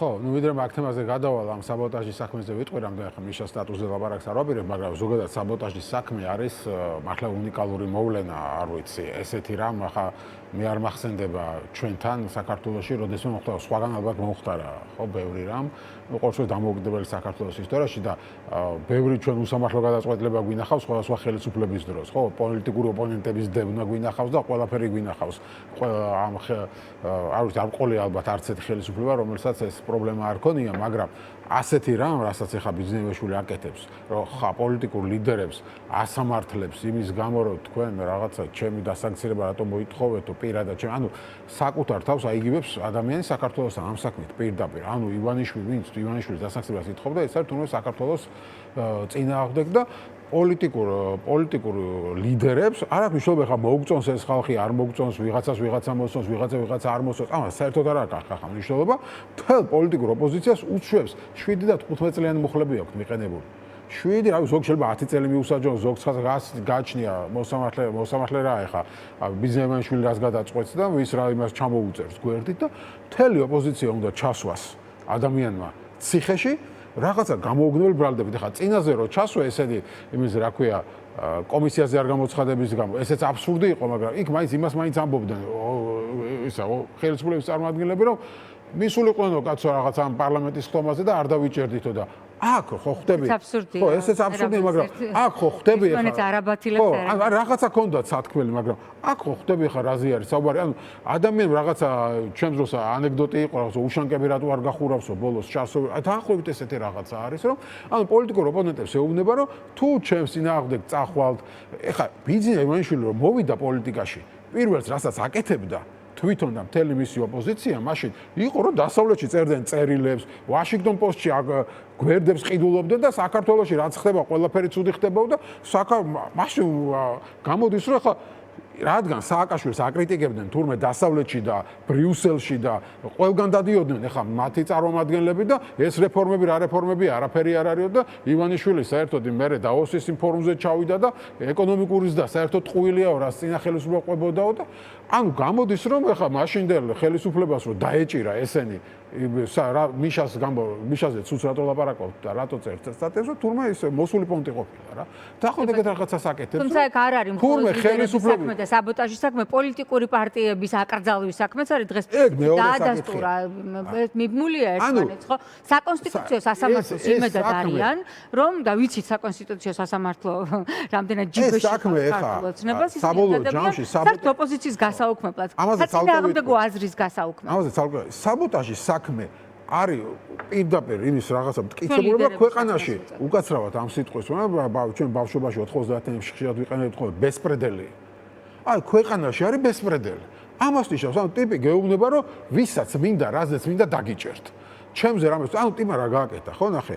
ხო, ну ვიდრე მაგ თემაზე გადავალ ამ საბოტაჟის საქმეზე ვიტყვი, რამდენი ხა მიშა სტატუსზე ლაპარაკს არ ვაპირებ, მაგრამ ზოგადად საბოტაჟის საქმე არის მართლა უნიკალური მოვლენა, არ ვიცი, ესეთი რამ ახლა მე არ მახსენდება ჩვენთან საქართველოში, როდესაც მოხდა, სხვაგან ალბათ მომხდარა, ხო, ბევრი რამ, ყოველ შემთხვევაში დამოუკიდებელი საქართველოს ისტორიაში და ბევრი ჩვენ უსამართლო გადაწყვეტილება გვინახავს სხვადასხვა ხელისუფლების დროს, ხო, პოლიტიკური ოპონენტების დებნა გვინახავს და ყველაფერი გვინახავს. ამ არ ვიცი, არ ყოლია ალბათ არც ერთი ხელისუფლება, რომელსაც ეს პრობლემა არ ქონია, მაგრამ ასეთი რამ, რასაც ეხა ბიზნესმენები აკეთებს, რომ ხა პოლიტიკურ ლიდერებს ასამართლებს იმის გამო, რომ თქვენ რაღაცა ჩემი დასანქცირება რატომ მოითხოვეთო პირადად, ანუ საკუთარ თავს აიგივებს ადამიანი საქართველოსთან ამ საქმით პირდაპირ. ანუ ივანიშვილის დასანქცირებას ითხოვდა, ეს არის თუნდაც საქართველოს წინააღმდეგ და პოლიტიკურ ლიდერებს არ აქვს მნიშვნელობა ხა მოუწონს ეს ხალხი არ მოუწონს ვიღაცა მოსწონს ვიღაცა არ მოსწონს ამას საერთოდ არ აქვს ხა მნიშვნელობა მთელ პოლიტიკურ ოპოზიციას უჩვევს 7 და 15 წლიანი მუხლები აქვს მიყენებული 7 რავი ზოგ შეიძლება 10 წელი მიუსაჯონ ზოგ გააჩნია მოსამართლე რა ეხა ბიზნესმენშვილი რას გადაწყვეტს და ვის რა იმას ჩამოუწერს გვერდით და მთელი ოპოზიცია უნდა ჩასვას ადამიანმა ციხეში რაღაცა გამოუგნებელი ბრალდებით. ეხლა წინაზე რო ჩასვა ესეთი იმის რა ქვია კომისიაზე არ გამოცხადების გამო. ესეც აბსურდი იყო, მაგრამ იქ მაინც ამბობდნენ ისა ხელისუფლების წარმომადგენლები რომ მისულიყვენო კაცო რაღაც ამ პარლამენტის ხტომაზე და არ დავიჭერდითო და აქ ხო ხდები. ხო, ესეც აბსურდია, მაგრამ აქ ხო ხდები ახლა. ეს არაბათილებს არა. ხო, რაღაცა ქონდათ სათქმელი, მაგრამ აქ ხო ხდები ხა რაზე არის საუბარი. ანუ ადამიანს რაღაცა ჩვენ დროს ანეკდოტი იყო, რაღაცა უშანკები რატო არ გახურავსო ბოლოს ჩასო. დაახლოებით ესეთი რაღაცა არის, რომ ანუ პოლიტიკურ ოპონენტებს ეუბნება, რომ თუ ჩემს წინააღმდეგ წახვალთ, ეხა ბიზნესმენშვილი რომ მოვიდა პოლიტიკაში, პირველს რასაც აკეთებდა თვითონ და მთელი მისი ოპოზიცია მაშინ იყო რომ დასავლეთში წერდნენ წერილებს, ვაშინგტონ პოსტში გვერდებს ყიდულობდნენ და საქართველოში რაც ხდება, ყველაფერი ცუდი ხდებოდა და მაშინ გამოდის რომ ხა რადგან სააკაშვილს აკრიტიკებდნენ თურმე დასავლეთში და ბრიუსელში და ყველგან დადიოდნენ ეხა მათი წარმომადგენლები და ეს რეფორმები რა რეფორმები არაფერი არ არისო და ივანიშვილი საერთოდ მერე დაოსის იმ ფორუმზე ჩავიდა და ეკონომიკურის და საერთოდ ტყუილიაო რა წინა ხელისუფლება ყვებოდაო და ანუ გამოდის რომ ეხა მაშინდელ ხელისუფლებას რომ დაეჭირა ესენი მიშაზე ცუც რატო ლაპარაკობთ და რატო წერთ სტატიებს რომ თურმე ის მოსული პონტი ყოფილა რა დაახლოებით ეგეთ რაღაცას აკეთებს თუმცა ეგ არ არის მხოლოდ საქმე და საბოტაჟის საქმე პოლიტიკური პარტიების აკრძალვის საქმეც არის დღეს დაადასტურა მიბმულია ერთმანეთს ხო საკონსტიტუციო სასამართლოს იმედად არიან რომ და ვიცით საკონსტიტუციო სასამართლო რამდენად ჯიბეში ხალხს საბოლოო ჯამში საბოლოო ოპოზიციის გასაუქმებლად საწინააღმდეგო აზრის გასაუქმებლად ამაზე ცალკე საბოტაჟის საქმე არის პირდაპირ იმის რაღაცა მტკიცებულება ქვეყანაში უკაცრავად ამ სიტყვის ჩვენ ბავშვობაში 90-იანებში ხშირად ვიყენებთ ხოლმე ბესპრედელი აი ქვეყანაში არის ბესპრედელი ამას ნიშნავს ანუ ტიპი გეუბნება რომ ვისაც მინდა რაზეც მინდა დაგიჭერთ ჩემზე რამეს ანუ ტიპმა რა გააკეთა ხო ნახე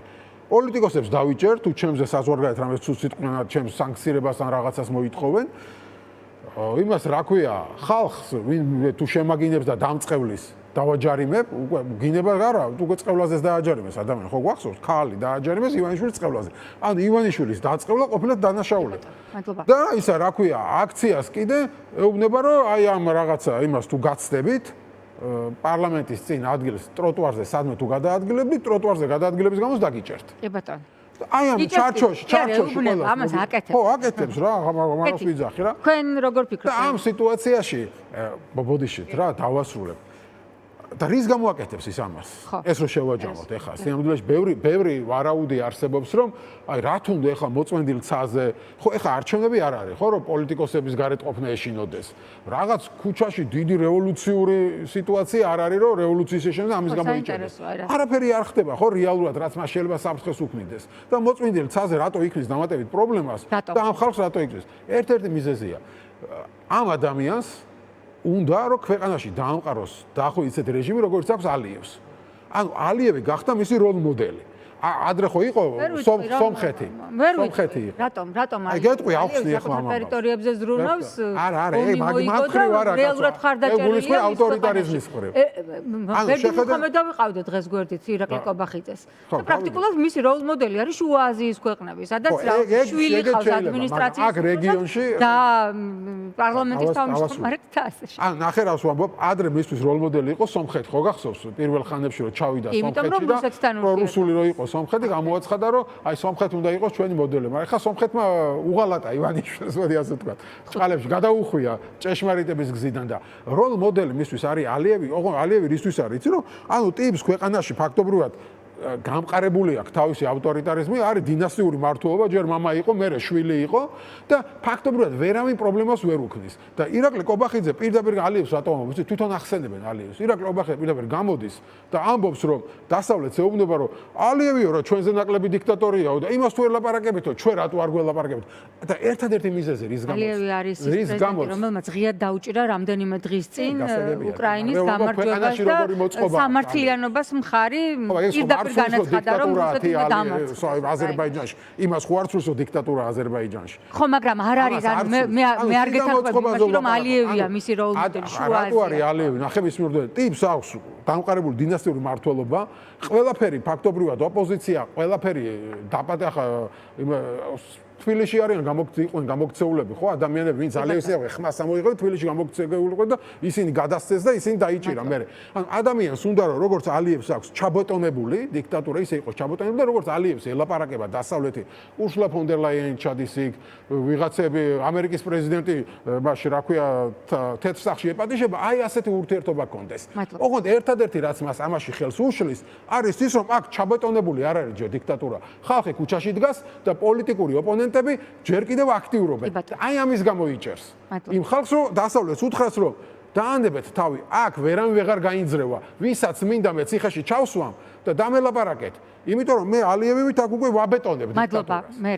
პოლიტიკოსებს დავიჭერ თუ ჩემზე საზღვარგარეთ რამეს ცუც სიტყვიან ჩემს სანქცირებას ან რაღაცას მოითხოვენ იმას რა ქვია ხალხს ვინ თუ შემაგინებს და დამწყევლის დავაჯარიმებ უკვე გინება არა უკვე წყევლაზეც დააჯარიმეს ადამიანი ხო გვახსოვს ქალი დააჯარიმეს ივანიშვილის წყევლაზე ანუ ივანიშვილის დაწყევლა ყოფილა დანაშაულება და ისა რა ქვია აქციას კიდე ეუბნება რომ აი ამ რაღაცა იმას თუ გაცდებით პარლამენტის წინ ადგილს ტროტუარზე სადმე თუ გადაადგილებთ ტროტუარზე გადაადგილების გამო დაგიჭერთ კი ბატონო აი ამ ჩარჩოში ყველა ამას აკეთებს ხო აკეთებს რა მაგას ვიძახი რა თქვენ როგორ ფიქრობთ და ამ სიტუაციაში ბოდიშით რა დავასრულებ და რის გამოაკეთებს ის ამას ეს რო შევაჯამოთ ეხლა სიამოვნებაში ბევრი ვარაუდი არსებობს რომ აი რა თუნდა ეხლა მოწმენდილ ცაზე ხო ეხლა არჩევნები არ არის ხო რომ პოლიტიკოსების გარეთ ყოფნა ეშინოდეს რაღაც ქუჩაში დიდი რევოლუციური სიტუაცია არ არის რომ რევოლუციის ეშინოდა ამის გამო იჭერეს არაფერი არ ხდება ხო რეალურად რაც მას შეიძლება საფრთხეს უქმნიდეს და მოწმენდილ ცაზე რატო იქნის დამატებით პრობლემას და ამ ხალხს რატო იქნის ერთ-ერთი მიზეზია ამ ადამიანს უნდა რომ ქვეყანაში დაამყაროს და ახო ისეთ რეჟიმი როგორც აქვს ალიევს. ანუ ალიევი გახდა მისი როლ მოდელი. ადრე ხო იყო სომხეთი. სომხეთი იყო. რატომ აი გეტყვი ახსნი ახლა ამ ტერიტორიებზე ზრუნავს? არა, მაგ ხრივ არა. რეალურად ხარდაჭერილია ავტორიტარიზმის ხრივ. ბერდი მუხამედა ვიყავდა დღეს გვერდით ირაკლი კობახიძეს. და პრაქტიკულად მისი როლ მოდელი არის შუა აზიის ქვეყნები, სადაც შვილი ხავს ადმინისტრაციის აქ რეგიონში და პარლამენტის თავმჯდომარედ და ასე. ნახე რას ვამბობ, ადრე მისთვის როლ მოდელი იყო სომხეთი, ხო გახსოვს? პირველ ხანებში რომ ჩავიდა სომხეთში და პრორუსული რო იყო სომხეთი, გამოაცხადა რომ აი სომხეთი უნდა იყოს ჩვენი მოდელი, მაგრამ ეხლა სომხეთმა უღალატა ივანიშვილს, მოდი ასე ვთქვა. წყალებში გადაუხვია ჭეშმარიტების გზიდან და როლ მოდელი მისთვის არის ალიევი, ოღონდ ალიევი რისთვის არის, იცი რომ ანუ ტიპს ქვეყანაში ფაქტობრივად გამყარებული აქვს თავისი ავტორიტარიზმი, არის დინასტიური მმართველობა, ჯერ მამა იყო, მერე შვილი იყო და ფაქტობრივად ვერავინ პრობლემას ვერ უქმნის. და ირაკლი კობახიძე პირდაპირ ალიევს რატომ ამბობს, თვითონ ახსენებენ ალიევს. ირაკლი კობახიძე პირდაპირ გამოდის და ამბობს, რომ დასავლეთს ეუბნება, რომ ალიევიო, რომ ჩვენზე ნაკლები დიქტატორიაო და იმას თუ ვერ ლაპარაკებითო, ჩვენ რატო არ გველაპარაკებით? და ერთადერთი მიზეზი რის გამოც? ალიევი არის პრეზიდენტი, რომელმაც ღიად დაუჭირა რამდენიმე დღის წინ უკრაინის გამარჯვებას და სამართლიანობას მხარი პირდაპირ განაცხადა რომ რუსეთი უნდა დამარცხოს აზერბაიჯანში. იმას ხო არ ცურს დიქტატურა აზერბაიჯანში. ხო, მაგრამ არ არის მე არ გეთანხმები რომ ალიევია მისი როლ მოდელი შუა აზია. რატო არის ალიევი? ნახე მის მიერ ტიპს აქვს დამყარებული დინასტიური მმართველობა, ყველაფერი ფაქტობრივად ოპოზიცია, ყველაფერი დაპატახა თბილისში არიან გამოქცეულები, ხო, ადამიანები, ვინც ალიევს ეხება, ხმას ამოიღო, თბილისში გამოქცეულიყო და ისინი გადასცეს და ისინი დაიჭირა მერე. ანუ ადამიანს უნდა რომ როგორც ალიევს აქვს ჩაბოტონებული დიქტატურა, ისე იყოს ჩაბოტონებული და როგორც ალიევს ელაპარაკება დასავლეთი, ურსულა ფონ დერ ლაიენი ჩადის იქ, ვიღაცები ამერიკის პრეზიდენტი, მაშინ რა ქვია, თეთრ სახში ეპატიშება, აი ასეთი ურთიერთობა კონდეს. ოღონდ ერთადერთი რაც მას ამაში ხელს უშლის, არის ის რომ აქ ჩაბოტონებული არ არის ჯერ დიქტატურა. ხალხი ქუჩაში დგას და პოლიტიკური ოპონენტები ჯერ კიდევ აქტიურობენ. აი ამის გამო იჭერს. იმ ხალხს რომ დასავლეთს უთხრას რომ დაანებეთ თავი, აქ ვერან ვეღარ გაინძრევა, ვისაც მინდა მე ციხეში ჩავსვამ და დამელაპარაკეთ. იმიტომ რომ მე ალიევივით აქ უკვე ვაბეტონებ დიქტატურას.